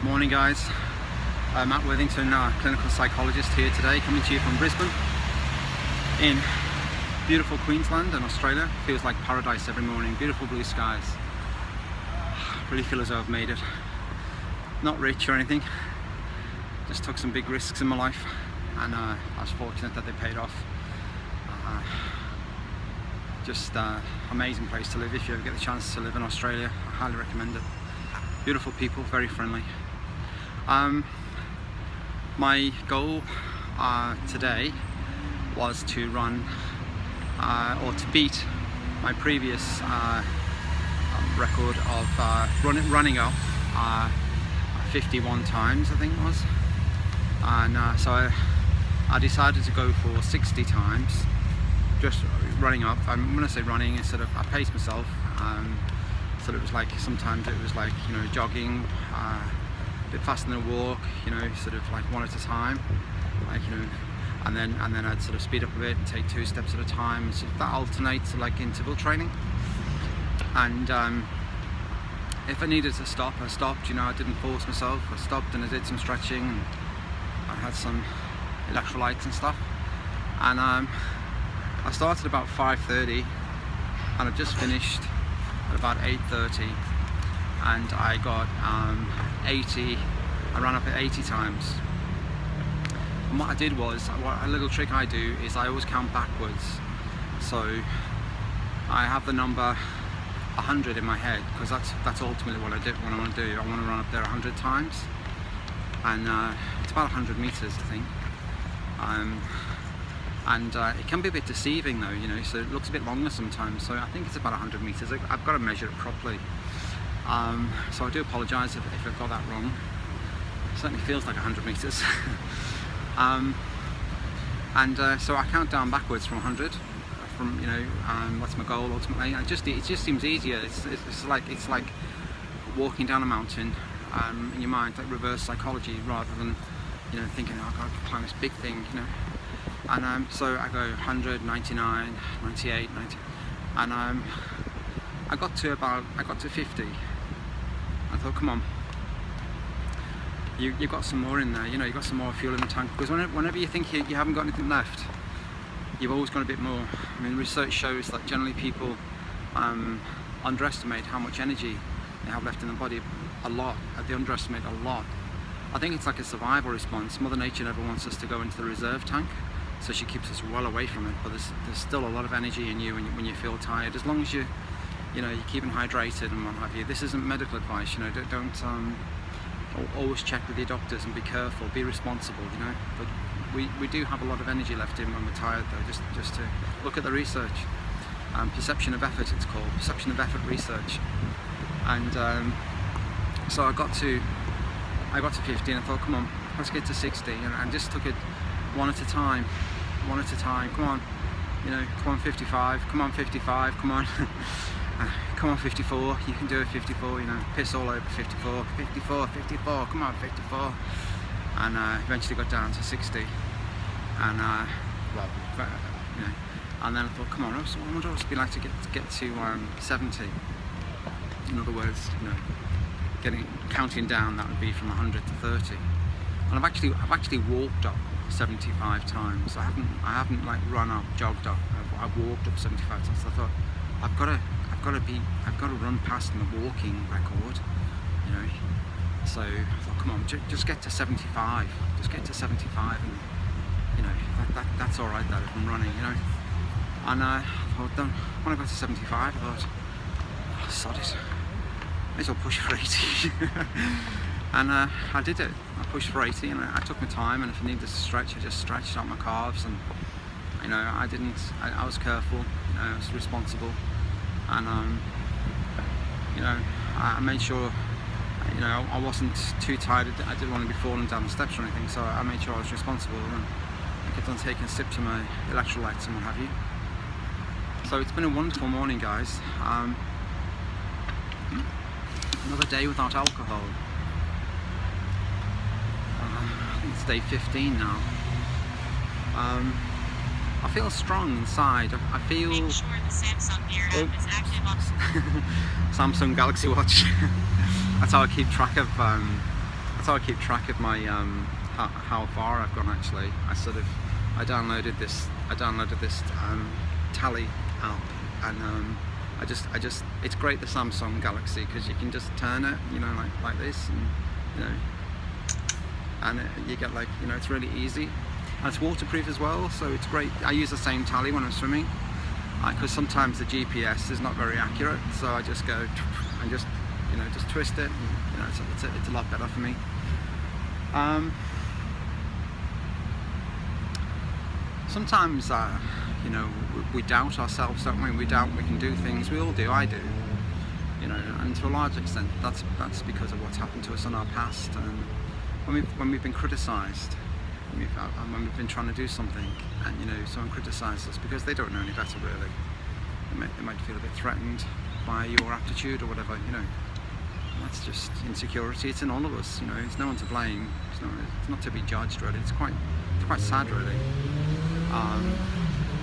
Morning guys, Matt Worthington, clinical psychologist here today, coming to you from Brisbane in beautiful Queensland and Australia. Feels like paradise every morning, beautiful blue skies. Really feel as though I've made it. Not rich or anything, just took some big risks in my life, and I was fortunate that they paid off. Just amazing place to live. If you ever get the chance to live in Australia, I highly recommend it. Beautiful people, very friendly. My goal today was to run or to beat my previous record of running up 51 times, I think it was, and so I decided to go for 60 times, just running up. I'm going to say running instead of, I paced myself, so it was like, sometimes it was like, jogging, a bit faster than a walk, sort of like one at a time, like, and then I'd sort of speed up a bit and take 2 steps at a time. So that alternates to like interval training. And if I needed to stop, I stopped. I didn't force myself. I stopped and I did some stretching, and I had some electrolytes and stuff. And I started about 5:30, and I've just finished at about 8:30. And I got 80. I ran up at 80 times. And what I did was, a little trick I do is I always count backwards. So I have the number 100 in my head, because that's ultimately what I do. What I want to do, I want to run up there 100 times, and it's about 100 meters, I think. And it can be a bit deceiving though, so it looks a bit longer sometimes. So I think it's about 100 meters. I've got to measure it properly. So I do apologise if I've got that wrong. It certainly feels like 100 meters. So I count down backwards from 100. That's my goal ultimately. It just seems easier. It's like walking down a mountain in your mind, like reverse psychology, rather than thinking, oh, I've got to climb this big thing, And so I go 100, 99, 98, 90, and I got to 50. I thought, come on, you've got some more in there, you've got some more fuel in the tank, because whenever you think you haven't got anything left, you've always got a bit more. I mean, research shows that generally people underestimate how much energy they have left in the body a lot. They underestimate a lot. I think it's like a survival response. Mother Nature never wants us to go into the reserve tank, so she keeps us well away from it, but there's still a lot of energy in you when you feel tired, as long as you're keeping hydrated and what have you. This isn't medical advice, don't always check with your doctors and be careful, be responsible, but we do have a lot of energy left in when we're tired though. Just to look at the research, perception of effort, it's called perception of effort research. And so I got to 50, and I thought, come on, let's get to 60, and I just took it one at a time. Come on, come on 55, come on 55, come on. Come on 54, you can do it 54, piss all over 54, 54, 54, come on 54. And eventually got down to 60, and and then I thought, come on, I wonder what it'd be like to get to 70. In other words, counting down, that would be from 100 to 30. And I've actually walked up 75 times. I haven't like run up, jogged up. I've walked up 75 times. So I thought, I've got to run past my walking record, So I thought, come on, just get to 75. Just get to 75, and that's all right. That if I'm running, And I thought, when I got to 75, I thought, oh, sod it, may as well push for 80. And I did it. I pushed for 80, and I took my time. And if I needed to stretch, I just stretched out my calves, and I was careful. I was responsible. And I made sure I wasn't too tired. I didn't want to be falling down the steps or anything, so I made sure I was responsible, and I kept on taking sips of my electrolytes and what have you. So it's been a wonderful morning, guys. Another day without alcohol. I think it's day 15 now. I feel strong inside. I feel... Make sure the Samsung Gear app is active on... Samsung Galaxy Watch. That's how I keep track of how I keep track of my how far I've gone. Actually, I downloaded this Tally app, and it's great, the Samsung Galaxy, because you can just turn it, like this, and you get it's really easy, and it's waterproof as well, so it's great. I use the same Tally when I'm swimming, because sometimes the GPS is not very accurate, so I just go and just twist it, and, it's a lot better for me. Sometimes we doubt ourselves, don't we? We doubt we can do things. We all do. I do. And to a large extent, that's because of what's happened to us in our past, and when we've been criticised, when we've been trying to do something, and someone criticises us because they don't know any better, really. They might feel a bit threatened by your aptitude or whatever. That's just insecurity. It's in all of us. It's no one to blame. It's not to be judged, really. It's quite sad, really.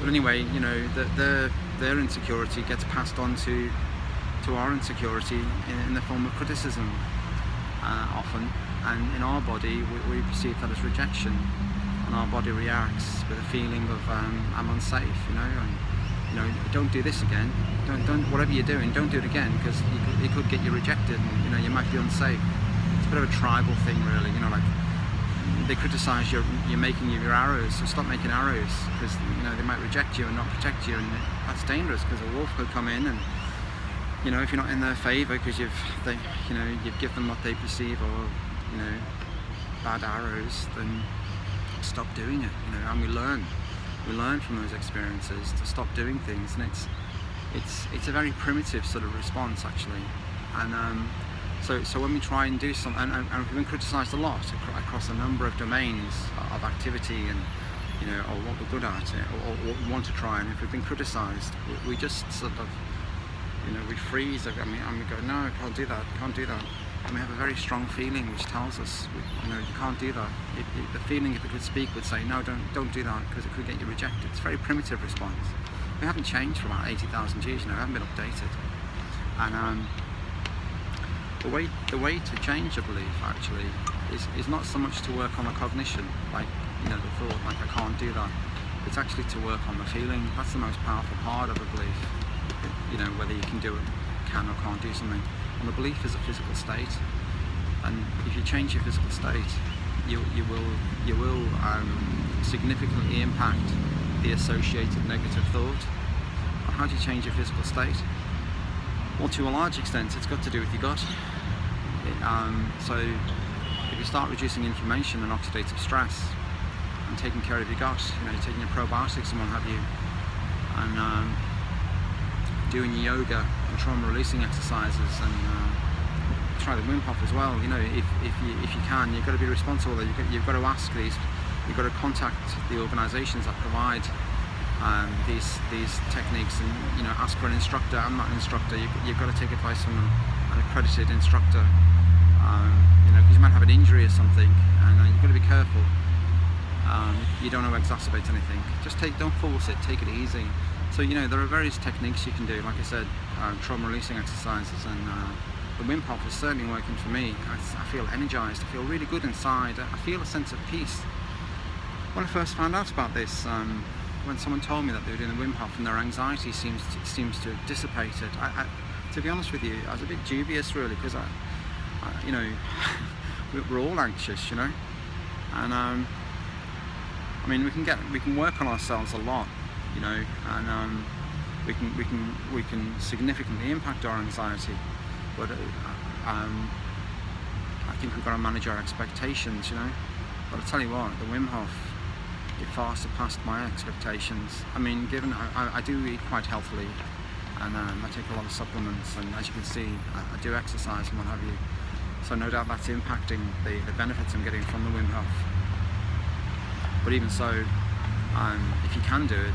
But anyway, their insecurity gets passed on to our insecurity in the form of criticism, often, and in our body we perceive that as rejection, and our body reacts with a feeling of I'm unsafe, and don't do this again, don't whatever you're doing, don't do it again, because it could get you rejected, and you might be unsafe. It's a bit of a tribal thing, really. They criticise you're making your arrows, so stop making arrows, because they might reject you and not protect you, and that's dangerous, because a wolf could come in, and if you're not in their favour because you've given them what they perceive or bad arrows, then stop doing it. And we learn from those experiences to stop doing things, and it's a very primitive sort of response, actually. And so when we try and do something, and we've been criticised a lot across a number of domains of activity, and or what we're good at, or what we want to try, and if we've been criticised, we just sort of we freeze, and we go, no, I can't do that, and we have a very strong feeling which tells us you can't do that. The feeling, if it could speak, would say, no, don't do that, because it could get you rejected. It's a very primitive response. We haven't changed for about 80,000 years, we haven't been updated. And the way to change a belief, actually, is not so much to work on the cognition, like the thought, like I can't do that. It's actually to work on the feeling. That's the most powerful part of a belief. Whether you can or can't do something. And the belief is a physical state, and if you change your physical state, you will significantly impact the associated negative thought. But how do you change your physical state? Well, to a large extent, it's got to do with your gut. So if you start reducing inflammation and oxidative stress, and taking care of your gut, taking your probiotics and what have you, and doing your yoga and trauma releasing exercises, and try the Wim Hof as well. If you can, you've got to be responsible. You've got to ask you've got to contact the organisations that provide these techniques, and ask for an instructor. I'm not an instructor. You've got to take advice from an accredited instructor, because you might have an injury or something, and you've got to be careful. You don't want to exacerbate anything. Don't force it. Take it easy. So there are various techniques you can do. Like I said, trauma releasing exercises, and the Wim Hof is certainly working for me. I feel energized. I feel really good inside. I feel a sense of peace. When I first found out about this, when someone told me that they were doing the Wim Hof and their anxiety seems to have dissipated, to be honest with you, I was a bit dubious, really, because we're all anxious, and we can work on ourselves a lot, and we can significantly impact our anxiety, but I think we've got to manage our expectations, But I'll tell you what, the Wim Hof, it far surpassed my expectations. Given I do eat quite healthily, and I take a lot of supplements, and as you can see, I do exercise and what have you. So no doubt that's impacting the benefits I'm getting from the Wim Hof. But even so, if you can do it,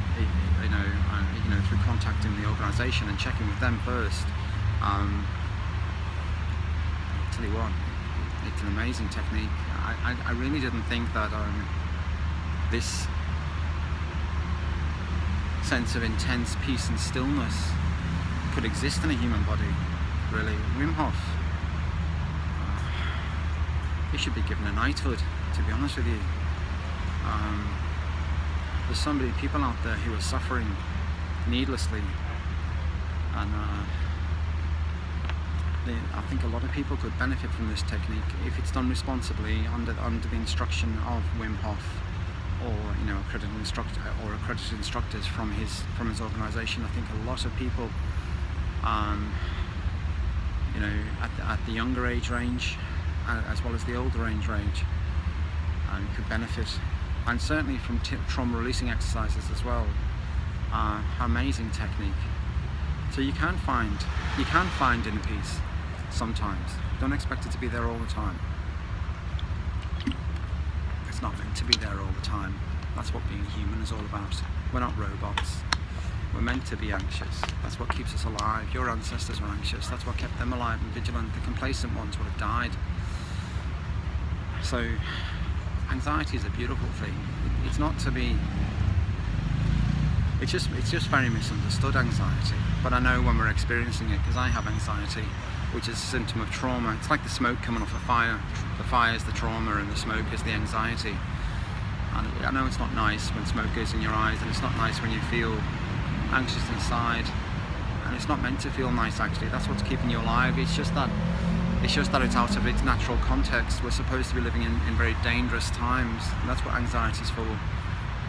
through contacting the organisation and checking with them first, I'll tell you what, it's an amazing technique. I really didn't think that this sense of intense peace and stillness could exist in a human body, really. Wim Hof, he should be given a knighthood, to be honest with you. There's so many people out there who are suffering needlessly, and I think a lot of people could benefit from this technique if it's done responsibly under the instruction of Wim Hof, or accredited instructors from his organisation. I think a lot of people, at the younger age range, as well as the older age range, could benefit, and certainly from trauma releasing exercises as well. Amazing technique. So you can find inner peace sometimes. Don't expect it to be there all the time. It's not meant to be there all the time. That's what being human is all about. We're not robots. We're meant to be anxious. That's what keeps us alive. Your ancestors were anxious. That's what kept them alive and vigilant. The complacent ones would have died. So anxiety is a beautiful thing. It's not to be. It's just very misunderstood, anxiety. But I know when we're experiencing it, because I have anxiety, which is a symptom of trauma. It's like the smoke coming off a fire. The fire is the trauma and the smoke is the anxiety. And I know it's not nice when smoke goes in your eyes, and it's not nice when you feel anxious inside. And it's not meant to feel nice, actually. That's what's keeping you alive. It's just that it's out of its natural context. We're supposed to be living in very dangerous times. And that's what anxiety is for.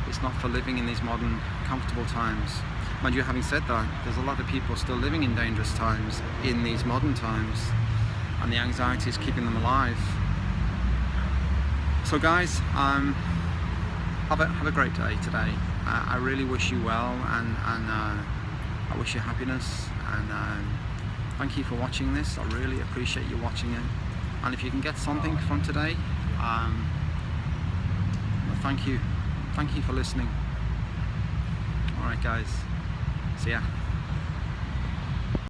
It's not for living in these modern, comfortable times. Mind you, having said that, there's a lot of people still living in dangerous times in these modern times, and the anxiety is keeping them alive. So guys, have a great day today. I really wish you well, and I wish you happiness, and thank you for watching this. I really appreciate you watching it, and if you can get something from today, well, thank you for listening. Alright guys, see ya.